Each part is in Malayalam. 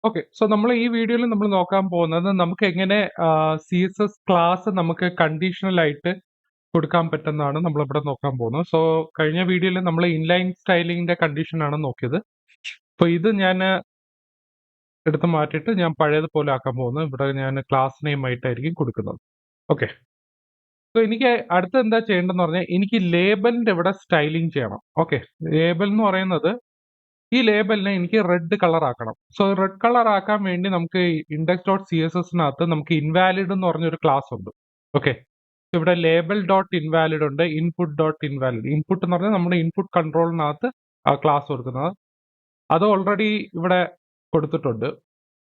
ഓക്കെ. സോ നമ്മൾ ഈ വീഡിയോയിൽ നമ്മൾ നോക്കാൻ പോകുന്നത് നമുക്ക് എങ്ങനെ CSS ക്ലാസ് നമുക്ക് കണ്ടീഷണൽ ആയിട്ട് കൊടുക്കാൻ പറ്റുന്നതാണ് നമ്മളിവിടെ നോക്കാൻ പോകുന്നത്. സോ കഴിഞ്ഞ വീഡിയോയിൽ നമ്മൾ ഇൻലൈൻ സ്റ്റൈലിങ്ങിന്റെ കണ്ടീഷൻ ആണ് നോക്കിയത്. അപ്പോൾ ഇത് ഞാൻ എടുത്ത് മാറ്റിയിട്ട് ഞാൻ പഴയതുപോലെ ആക്കാൻ പോകുന്നത്. ഇവിടെ ഞാൻ ക്ലാസ് നെയിം ആയിട്ടായിരിക്കും കൊടുക്കുന്നത്. ഓക്കെ. സോ എനിക്ക് അടുത്ത് എന്താ ചെയ്യേണ്ടതെന്ന് പറഞ്ഞാൽ എനിക്ക് ലേബലിന്റെ ഇവിടെ സ്റ്റൈലിംഗ് ചെയ്യണം. ഓക്കെ. ലേബൽ എന്ന് പറയുന്നത് ഈ ലേബലിനെ എനിക്ക് റെഡ് കളർ ആക്കണം. സോ റെഡ് കളർ ആക്കാൻ വേണ്ടി നമുക്ക് ഇൻഡെക്സ് ഡോട്ട് സി എസ് എസിനകത്ത് നമുക്ക് ഇൻവാലിഡ് എന്ന് പറഞ്ഞൊരു ക്ലാസ് ഉണ്ട്. ഓക്കെ. ഇവിടെ ലേബൽ ഡോട്ട് ഇൻവാലിഡ് ഉണ്ട്, ഇൻപുട്ട് ഡോട്ട് ഇൻവാലിഡ്. ഇൻപുട്ട് എന്ന് പറഞ്ഞാൽ നമ്മുടെ ഇൻപുട്ട് കൺട്രോളിനകത്ത് ആ ക്ലാസ് കൊടുക്കുന്നത്. അത് ഓൾറെഡി ഇവിടെ കൊടുത്തിട്ടുണ്ട്.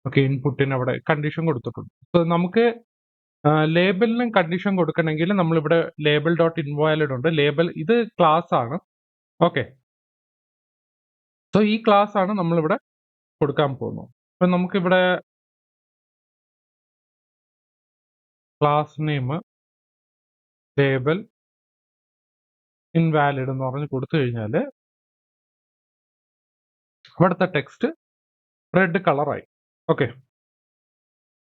ഓക്കെ. ഇൻപുട്ടിന് അവിടെ കണ്ടീഷൻ കൊടുത്തിട്ടുണ്ട്. സോ നമുക്ക് ലേബലിനും കണ്ടീഷൻ കൊടുക്കണമെങ്കിൽ നമ്മളിവിടെ ലേബൽ ഡോട്ട് ഇൻവാലിഡ് ഉണ്ട്. ലേബൽ ഇത് ക്ലാസ് ആണ്. ഓക്കെ. സോ ഈ ക്ലാസ് ആണ് നമ്മളിവിടെ കൊടുക്കാൻ പോകുന്നത്. അപ്പൊ നമുക്കിവിടെ ക്ലാസ് നെയിം ലേബൽ ഇൻവാലിഡ് എന്ന് പറഞ്ഞ് കൊടുത്തു കഴിഞ്ഞാൽ അവിടുത്തെ ടെക്സ്റ്റ് റെഡ് കളറായി. ഓക്കെ.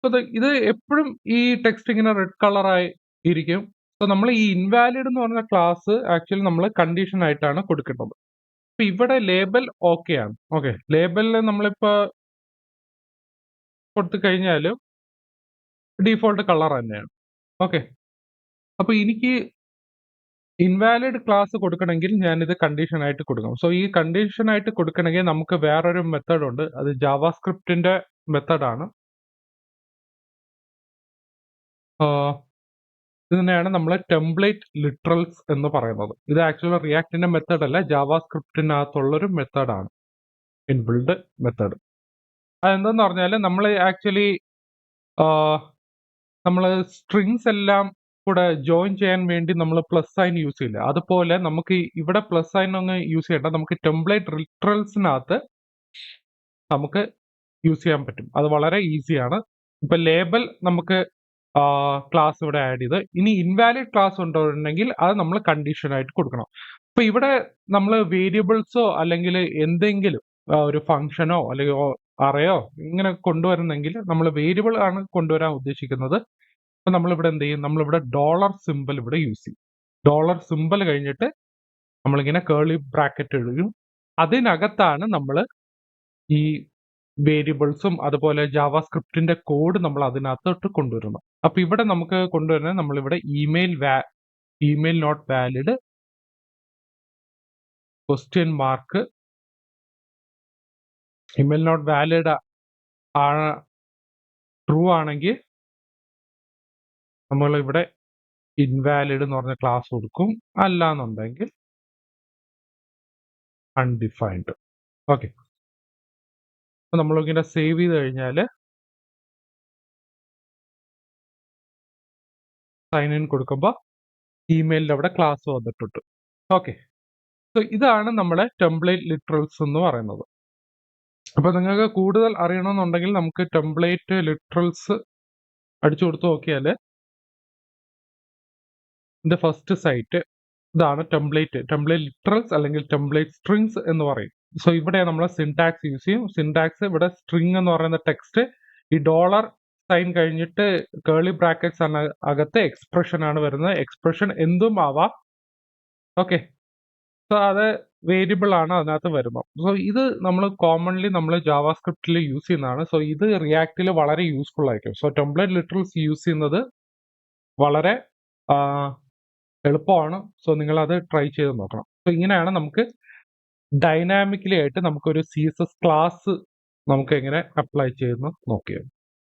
സോ ഇത് എപ്പോഴും ഈ ടെക്സ്റ്റ് ഇങ്ങനെ റെഡ് കളറായി ഇരിക്കും. സോ നമ്മൾ ഈ ഇൻവാലിഡ് എന്ന് പറഞ്ഞ ക്ലാസ് ആക്ച്വലി നമ്മൾ കണ്ടീഷൻ ആയിട്ടാണ് കൊടുക്കേണ്ടത്. അപ്പൊ ഇവിടെ ലേബൽ ഓക്കെ ആണ്. ഓക്കെ. ലേബലിൽ നമ്മളിപ്പോ കൊടുത്തു കഴിഞ്ഞാലും ഡീഫോൾട്ട് കളർ തന്നെയാണ്. ഓക്കെ. അപ്പൊ എനിക്ക് ഇൻവാലിഡ് ക്ലാസ് കൊടുക്കണമെങ്കിൽ ഞാനിത് കണ്ടീഷൻ ആയിട്ട് കൊടുക്കണം. സോ ഈ കണ്ടീഷൻ ആയിട്ട് കൊടുക്കണമെങ്കിൽ നമുക്ക് വേറൊരു മെത്തേഡ് ഉണ്ട്. അത് ജാവാസ്ക്രിപ്റ്റിന്റെ മെത്തേഡാണ്. ഇതിനെയാണ് നമ്മൾ ടെംപ്ലേറ്റ് ലിറ്ററൽസ് എന്ന് പറയുന്നത്. ഇത് ആക്ച്വലി റിയാക്ടിന്റെ മെത്തേഡ് അല്ല, ജാവാസ്ക്രിപ്റ്റിനകത്തുള്ളൊരു മെത്തേഡാണ്, ഇൻബിൽഡ് മെത്തേഡ്. അതെന്തെന്ന് പറഞ്ഞാൽ നമ്മൾ ആക്ച്വലി നമ്മൾ സ്ട്രിങ്സ് എല്ലാം കൂടെ ജോയിൻ ചെയ്യാൻ വേണ്ടി നമ്മൾ പ്ലസ് സൈൻ യൂസ് ചെയ്യില്ല. അതുപോലെ നമുക്ക് ഇവിടെ പ്ലസ് സൈൻ ഒന്നും യൂസ് ചെയ്യേണ്ട, നമുക്ക് ടെംപ്ലേറ്റ് ലിറ്ററൽസിനകത്ത് നമുക്ക് യൂസ് ചെയ്യാൻ പറ്റും. അത് വളരെ ഈസിയാണ്. ഇപ്പൊ ലേബൽ നമുക്ക് ക്ലാസ് ഇവിടെ ആഡ് ചെയ്ത്, ഇനി ഇൻവാലിഡ് ക്ലാസ് ഉണ്ടെങ്കിൽ അത് നമ്മൾ കണ്ടീഷൻ ആയിട്ട് കൊടുക്കണം. അപ്പൊ ഇവിടെ നമ്മൾ വേരിയബിൾസോ അല്ലെങ്കിൽ എന്തെങ്കിലും ഒരു ഫംഗ്ഷനോ അല്ലെങ്കിൽ അറയോ ഇങ്ങനെ കൊണ്ടുവരുന്നെങ്കിൽ നമ്മൾ വേരിയബിൾ ആണ് കൊണ്ടുവരാൻ ഉദ്ദേശിക്കുന്നത്. അപ്പൊ നമ്മളിവിടെ എന്ത് ചെയ്യും, നമ്മളിവിടെ ഡോളർ സിമ്പിൾ ഇവിടെ യൂസ് ചെയ്യും. ഡോളർ സിമ്പിൾ കഴിഞ്ഞിട്ട് നമ്മളിങ്ങനെ കേളി ബ്രാക്കറ്റ് എഴുതും. അതിനകത്താണ് നമ്മൾ ഈ വേരിയബിൾസും അതുപോലെ ജാവാസ്ക്രിപ്റ്റിന്റെ കോഡ് നമ്മൾ അതിനകത്തോട്ട് കൊണ്ടുവരണം. അപ്പൊ ഇവിടെ നമുക്ക് കൊണ്ടുവരുന്നത് നമ്മളിവിടെ email not valid question mark, email not valid true ആണെങ്കിൽ നമ്മൾ ഇവിടെ ഇൻവാലിഡ് എന്ന് പറഞ്ഞ ക്ലാസ് കൊടുക്കും, അല്ല എന്നുണ്ടെങ്കിൽ അൺഡിഫൈൻഡ്. ഓക്കെ. അപ്പൊ നമ്മളിങ്ങനെ സേവ് ചെയ്ത് കഴിഞ്ഞാൽ സൈൻ ഇൻ കൊടുക്കുമ്പോൾ ഇമെയിലിൽ അവിടെ ക്ലാസ് വന്നിട്ടുണ്ട്. ഓക്കെ. സോ ഇതാണ് നമ്മുടെ ടെംപ്ലേറ്റ് ലിറ്ററൽസ് എന്ന് പറയുന്നത്. അപ്പൊ നിങ്ങൾക്ക് കൂടുതൽ അറിയണമെന്നുണ്ടെങ്കിൽ നമുക്ക് ടെംപ്ലേറ്റ് ലിറ്ററൽസ് അടിച്ചു കൊടുത്ത് നോക്കിയാൽ ഇതിന്റെ ഫസ്റ്റ് സൈറ്റ് ഇതാണ്. ടെംപ്ലേറ്റ് ലിറ്ററൽസ് അല്ലെങ്കിൽ ടെംപ്ലേറ്റ് സ്ട്രിങ്സ് എന്ന് പറയും. സോ ഇവിടെ നമ്മൾ സിൻടാക്സ് യൂസ് ചെയ്യും. സിൻടാക്സ് ഇവിടെ സ്ട്രിങ് എന്ന് പറയുന്ന ടെക്സ്റ്റ്, ഈ ഡോളർ സൈൻ കഴിഞ്ഞിട്ട് കേളി ബ്രാക്കറ്റ്സ് ആണ് അകത്ത് എക്സ്പ്രഷൻ ആണ് വരുന്നത്. എക്സ്പ്രഷൻ എന്തും ആവാം. ഓക്കെ. സോ അത് വേരിയബിൾ ആണ് അതിനകത്ത് വരുന്നത്. സോ ഇത് നമ്മൾ കോമൺലി നമ്മൾ ജാവാസ്ക്രിപ്റ്റിൽ യൂസ് ചെയ്യുന്നതാണ്. സോ ഇത് റിയാക്റ്റിൽ വളരെ യൂസ്ഫുൾ ആയിരിക്കും. സോ ടെംപ്ലേറ്റ് ലിറ്ററൽസ് യൂസ് ചെയ്യുന്നത് വളരെ എളുപ്പമാണ്. സോ നിങ്ങൾ അത് ട്രൈ ചെയ്ത് നോക്കണം. സോ ഇങ്ങനെയാണ് നമുക്ക് ഡൈനാമിക്കലി ആയിട്ട് നമുക്കൊരു CSS ക്ലാസ് നമുക്ക് എങ്ങനെ അപ്ലൈ ചെയ്യുന്നു നോക്കിയത്.